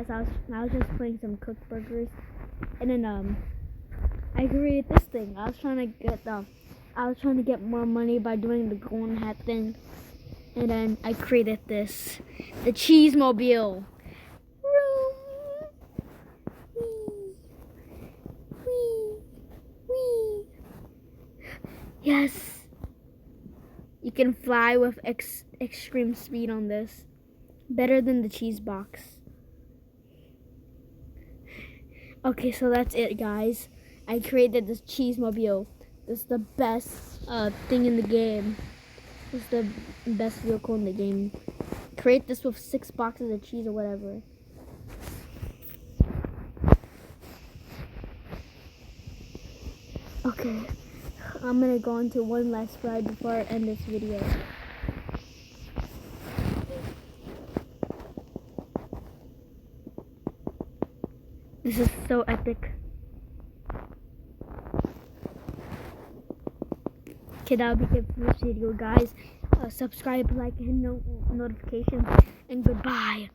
guys, I was just playing some cooked burgers, and then I created this thing. I was trying to get more money by doing the golden hat thing, and then I created this, the CHEESEMOBEELE. Yes, you can fly with extreme speed on this. Better than the cheese box. Okay, so that's it, guys. I created this CHEESEMOBEELE. This is the best thing in the game. This is the best vehicle in the game. Create this with 6 boxes of cheese or whatever. Okay, I'm gonna go into one last ride before I end this video. This is so epic. Okay, that'll be it for this video, guys. Subscribe, like, and notifications, and goodbye.